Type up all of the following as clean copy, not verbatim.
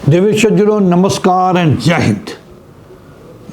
देवेश्वर नमस्कार एंड जय हिंद।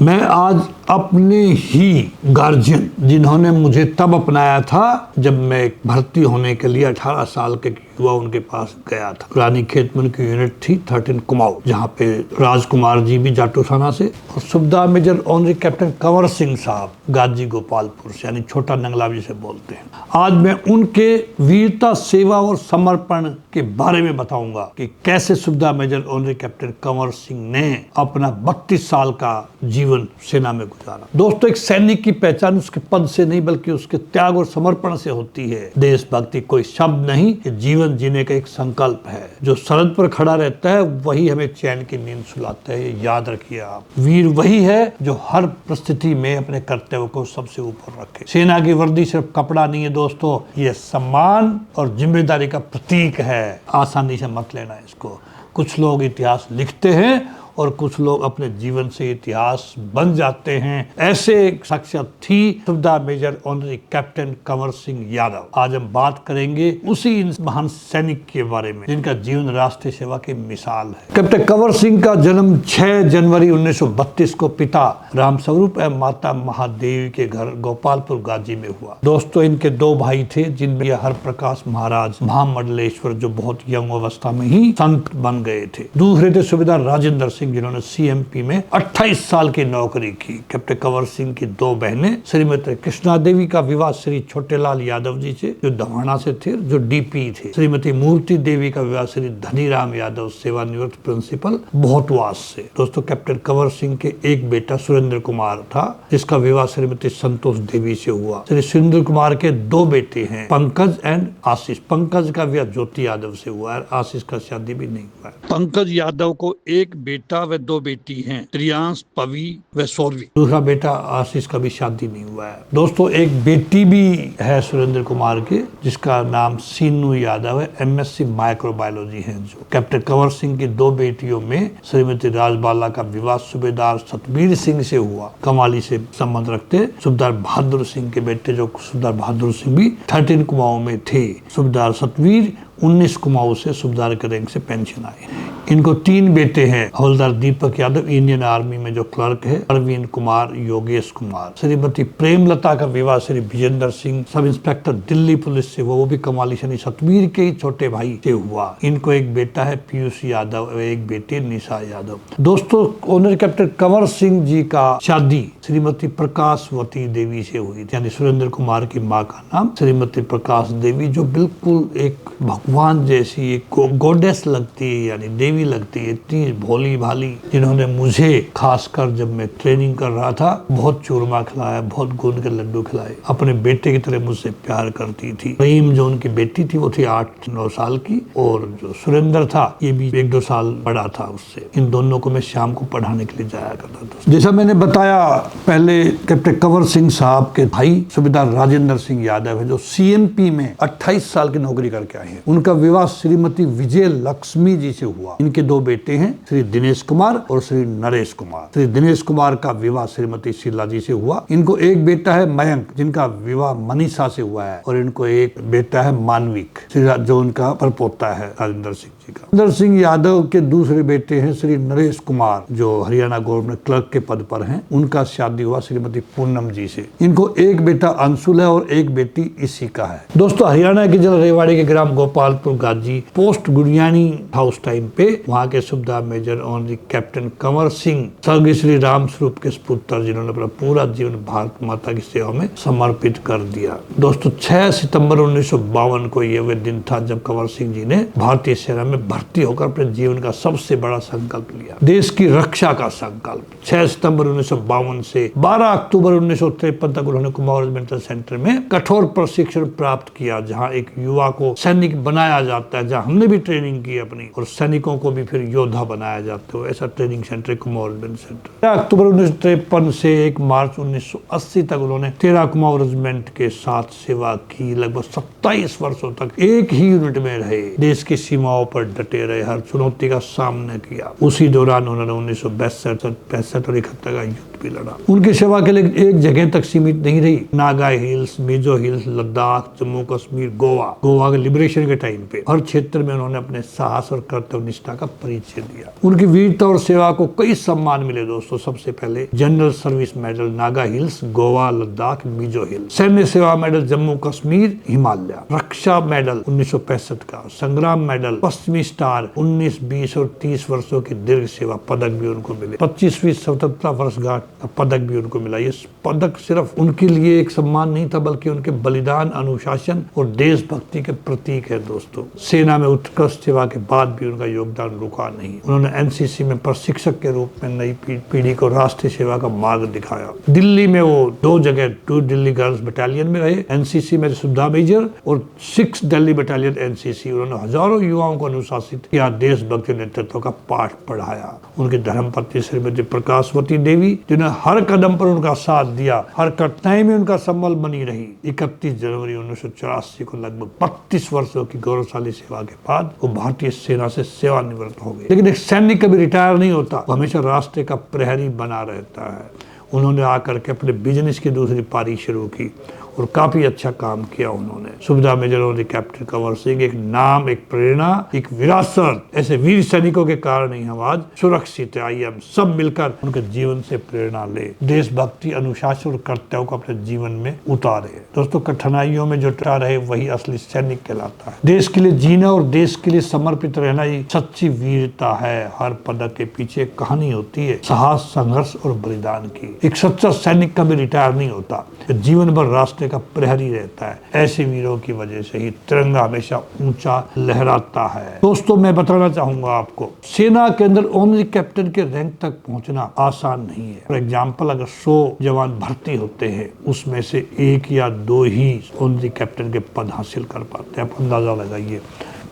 मैं आज अपने ही गार्जियन जिन्होंने मुझे तब अपनाया था जब मैं भर्ती होने के लिए 18 साल के युवा उनके पास गया था। रानीखेत में उनकी यूनिट थी 13 कुमाऊं, जहाँ पे राजकुमार जी भी जाटूसाना से और subedar major honorary captain Kanwar Singh साहब गाजी गोपालपुर से, यानी छोटा नंगला जिसे बोलते हैं। आज मैं उनके वीरता, सेवा और समर्पण के बारे में बताऊंगा कि कैसे subedar major honorary captain Kanwar Singh ने अपना 32 साल का जीवन सेना में गुजारा। दोस्तों, एक सैनिक की पहचान उसके पद से नहीं बल्कि उसके त्याग और समर्पण से होती है। देशभक्ति कोई शब्द नहीं, ये जीवन जीने का एक संकल्प है। जो सरहद पर खड़ा रहता है वही हमें चैन की नींद सुलाता है, ये याद रखिए आप। वीर वही है जो हर परिस्थिति में अपने कर्तव्य को सबसे ऊपर रखे। सेना की वर्दी सिर्फ कपड़ा नहीं है दोस्तों, ये सम्मान और जिम्मेदारी का प्रतीक है। आसानी से मत लेना इसको। कुछ लोग इतिहास लिखते हैं और कुछ लोग अपने जीवन से इतिहास बन जाते हैं। ऐसे शख्सियत थी subedar major honorary captain Kanwar Singh Yadav. आज हम बात करेंगे उसी महान सैनिक के बारे में जिनका जीवन राष्ट्रीय सेवा की मिसाल है। कैप्टन कंवर सिंह का जन्म 6 जनवरी 1932 को पिता रामस्वरूप एवं माता महादेवी के घर गोपालपुर गाजी में हुआ। दोस्तों, इनके 2 भाई थे जिनमें हरप्रकाश महाराज महामंडलेश्वर, जो बहुत यंग अवस्था में ही संत बन गए थे। दूसरे थे सुबेदार राजेंद्र सिंह, जिन्होंने सीएमपी में 28 साल की नौकरी की। कैप्टन कंवर सिंह की 2 बहनें, श्रीमती कृष्णा देवी का विवाह श्री छोटेलाल यादव जी से, जो दवाना से थे, जो डीपी थे। श्रीमती मूर्ति देवी का विवाह श्री धनीराम यादव, सेवानिवृत्त प्रिंसिपल, बहुतवास से। दोस्तों, कैप्टन कंवर सिंह के एक बेटा सुरेंद्र कुमार था, जिसका विवाह श्रीमती संतोष देवी से हुआ। श्री सुरेंद्र कुमार के 2 बेटे हैं, पंकज एंड आशीष। पंकज का विवाह ज्योति यादव से हुआ है, आशीष का शादी भी नहीं हुआ है। पंकज यादव को एक बेटा व 2 बेटी हैं, त्रियांश, पवी व सौरवी। दूसरा बेटा आशीष का भी शादी नहीं हुआ है। दोस्तों, एक बेटी भी है सुरेंद्र कुमार के, जिसका नाम सीनू यादव है, एमएससी माइक्रोबायोलॉजी है। जो कैप्टन कंवर सिंह की 2 बेटियों में श्रीमती राजबाला का विवाह सुबेदार सतवीर सिंह से हुआ। कमाली से संबंध रखते सुबेदार बहादुर सिंह के बेटे, जो सुबेदार बहादुर सिंह भी 13 कुमाऊं में थे। सुबेदार सतवीर 19 कुमाऊं से सुबेदार के रैंक से पेंशन आए। इनको 3 बेटे हैं, हवलदार दीपक यादव इंडियन आर्मी में जो क्लर्क है, अरविंद कुमार, योगेश कुमार। श्रीमती प्रेमलता का विवाह Shri Vijendra Singh, sub inspector Delhi police से, वो भी कमाली शनि सतवीर के ही छोटे भाई से हुआ। इनको एक बेटा है पीयूष यादव और एक बेटी निशा यादव। दोस्तों, ऑनर कैप्टन कंवर सिंह जी का शादी श्रीमती प्रकाशवती देवी से हुई, यानी सुरेंद्र कुमार की माँ का नाम श्रीमती प्रकाश देवी, जो बिल्कुल एक भगवान जैसी एक गॉडेस लगती है, यानी देवी लगती है, इतनी भोली भाली, जिन्होंने मुझे खासकर जब मैं ट्रेनिंग कर रहा था बहुत चूरमा खिलाया, बहुत गोंद के लड्डू खिलाए। अपने बेटे की तरह मुझसे प्यार करती थी। रहीम जो उनकी बेटी थी वो थी 8-9 साल की, और जो सुरेंद्र था ये भी 1-2 साल बड़ा था उससे। इन दोनों को मैं शाम को पढ़ाने के लिए जाया करता था। जैसा मैंने बताया पहले, कैप्टन कंवर सिंह साहब के भाई सुबेदार राजेंद्र सिंह यादव है, जो सीएमपी में 28 साल की नौकरी करके आए हैं। उनका विवाह श्रीमती विजय लक्ष्मी जी से हुआ। इनके 2 बेटे हैं, श्री दिनेश कुमार और श्री नरेश कुमार। श्री दिनेश कुमार का विवाह श्रीमती शीला जी से हुआ। इनको एक बेटा है मयंक, जिनका विवाह मनीषा से हुआ है, और इनको एक बेटा है मानविक, जो उनका परपोता है राजेंद्र सिंह जी का। राजेंद्र सिंह यादव के दूसरे बेटे हैं श्री नरेश कुमार, जो हरियाणा गवर्नमेंट क्लर्क के पद पर हैं। उनका शादी हुआ श्रीमती पूनम जी से। इनको एक बेटा अंशुल है और एक बेटी इशिका है। दोस्तों, हरियाणा के जिला रेवाड़ी के ग्राम गोपालपुर गाजी पोस्ट गुड़ियानी था उस टाइम पे। वहाँ के subedar major honorary captain Kanwar Singh स्वर्गीय श्री रामस्वरूप के पुत्र, जिन्होंने अपना पूरा जीवन भारत माता की सेवा में समर्पित कर दिया। दोस्तों, 6 सितंबर 1952 को ये वह दिन था जब कंवर सिंह जी ने भारतीय सेना में भर्ती होकर अपने जीवन का सबसे बड़ा संकल्प लिया, देश की रक्षा का संकल्प। 6 सितंबर 1952 से 12 अक्टूबर 1953 तक उन्होंने कुमाऊं रेजिमेंटल सेंटर में कठोर प्रशिक्षण प्राप्त किया, जहाँ एक युवा को सैनिक बनाया जाता है, जहाँ हमने भी ट्रेनिंग की अपनी, और सैनिकों को भी फिर योद्धा बनाया जाता है। ऐसा training centre Kumaon regiment centre. 6 अक्टूबर 1953 से 1 मार्च 1980 तक उन्होंने 13 कुमाऊं रेजिमेंट के साथ सेवा की। लगभग 27 वर्षों तक एक ही यूनिट में रहे, देश की सीमाओं पर डटे रहे, हर चुनौती का सामना किया। उसी दौरान उन्होंने 1962, 65 और 71 का युद्ध भी लड़ा। उनकी सेवा के लिए एक जगह तक सीमित नहीं रही। नागा हिल्स, मिजो हिल्स, लद्दाख, जम्मू कश्मीर, गोवा के लिबरेशन के टाइम पे हर क्षेत्र में उन्होंने अपने साहस और कर्तव्य निष्ठा का परिचय दिया। उनकी वीरता और सेवा को कई सम्मान मिले दोस्तों। सबसे पहले general service medal Naga hills, Goa, Ladakh, Mizo hills. सैन्य सेवा मेडल जम्मू कश्मीर, हिमालय। रक्षा मेडल 1965 का। संग्राम मेडल, पश्चिमी स्टार 19, 20 और 30 वर्षों की दीर्घ सेवा पदक भी उनको मिले। 25वीं स्वतंत्रता वर्षगांठ का पदक भी उनको मिला। ये पदक सिर्फ उनके लिए एक सम्मान नहीं था, बल्कि उनके बलिदान, अनुशासन और देशभक्ति के प्रतीक है दोस्तों। सेना में उत्कृष्ट सेवा के बाद भी उनका योगदान रुका नहीं। उन्होंने एनसीसी में प्रशिक्षक के रूप में नई पीढ़ी को राष्ट्रीय सेवा का मार्ग दिखाया। दिल्ली में वो 2 जगह दिल्ली गर्ल्स बटालियन में रहे, एनसीसी में सुधा मेजर, और 6 दिल्ली बटालियन एनसीसी। उन्होंने हजारों युवाओं को अनुशासित किया, देशभक्ति नेतृत्व का पाठ पढ़ाया। उनकी धर्मपत्नी श्रीमती प्रकाशवती देवी, जिन्हें हर कदम पर उनका साथ दिया, हर कठिनाई में उनका संबल बनी रही। 31 जनवरी 1984 को लगभग 32 वर्षों की गौरवशाली सेवा के बाद वो भारतीय सेना से सेवानिवृत्त हो गए। लेकिन एक सैनिक कभी रिटायर नहीं होता, वो हमेशा राष्ट्र का प्रहरी बना रहता है। उन्होंने आकर के अपने बिजनेस की दूसरी पारी शुरू की और काफी अच्छा काम किया उन्होंने। सुविधा मेजर और कैप्टन कंवर सिंह एक नाम, एक प्रेरणा, एक विरासत। ऐसे वीर सैनिकों के कारण ही हम आज सुरक्षित है। आइए हम सब मिलकर उनके जीवन से प्रेरणा ले, देशभक्ति, अनुशासन और कर्तव्य को अपने जीवन में उतारे। दोस्तों, कठिनाइयों में जो डटा रहे वही असली सैनिक कहलाता है। देश के लिए जीना और देश के लिए समर्पित रहना ही सच्ची वीरता है। हर पदक के पीछे एक कहानी होती है, साहस, संघर्ष और बलिदान की। एक सच्चा सैनिक कभी रिटायर नहीं होता, जीवन भर राष्ट्र का प्रहरी रहता है। ऐसे वीरों की वजह से ही तिरंगा हमेशा ऊंचा लहराता है। दोस्तों, मैं बताना चाहूंगा आपको, सेना के अंदर ऑनरी कैप्टन के रैंक तक पहुंचना आसान नहीं है। फॉर एग्जाम्पल, अगर 100 जवान भर्ती होते हैं, उसमें से 1 या 2 ही ऑनरी कैप्टन के पद हासिल कर पाते हैं। आप अंदाजा लगाइए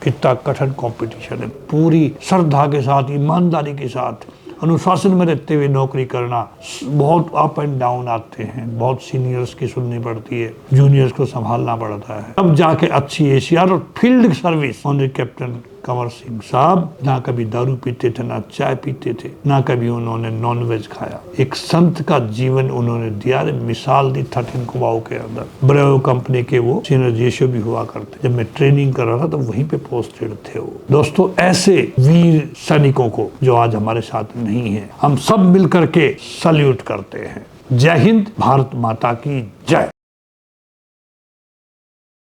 कितना कठिन कंपटीशन है। पूरी श्रद्धा के साथ, ईमानदारी के साथ, अनुशासन में रहते हुए नौकरी करना। बहुत अप एंड डाउन आते हैं, बहुत सीनियर्स की सुननी पड़ती है, जूनियर्स को संभालना पड़ता है, तब जाके अच्छी एसीआर और field service. Honorary captain Kanwar Singh साहब ना कभी दारू पीते थे, ना चाय पीते थे, ना कभी उन्होंने नॉनवेज खाया। एक संत का जीवन उन्होंने दिया, मिसाल दी 13 कुमाऊं के अंदर। ब्रेवो कंपनी के वो सीनियर जेशो भी हुआ करते। जब मैं ट्रेनिंग कर रहा था तो वहीं पे पोस्टेड थे वो। दोस्तों, ऐसे वीर सैनिकों को जो आज हमारे साथ नहीं है, हम सब मिलकर के सल्यूट करते हैं। जय हिंद, भारत माता की जय।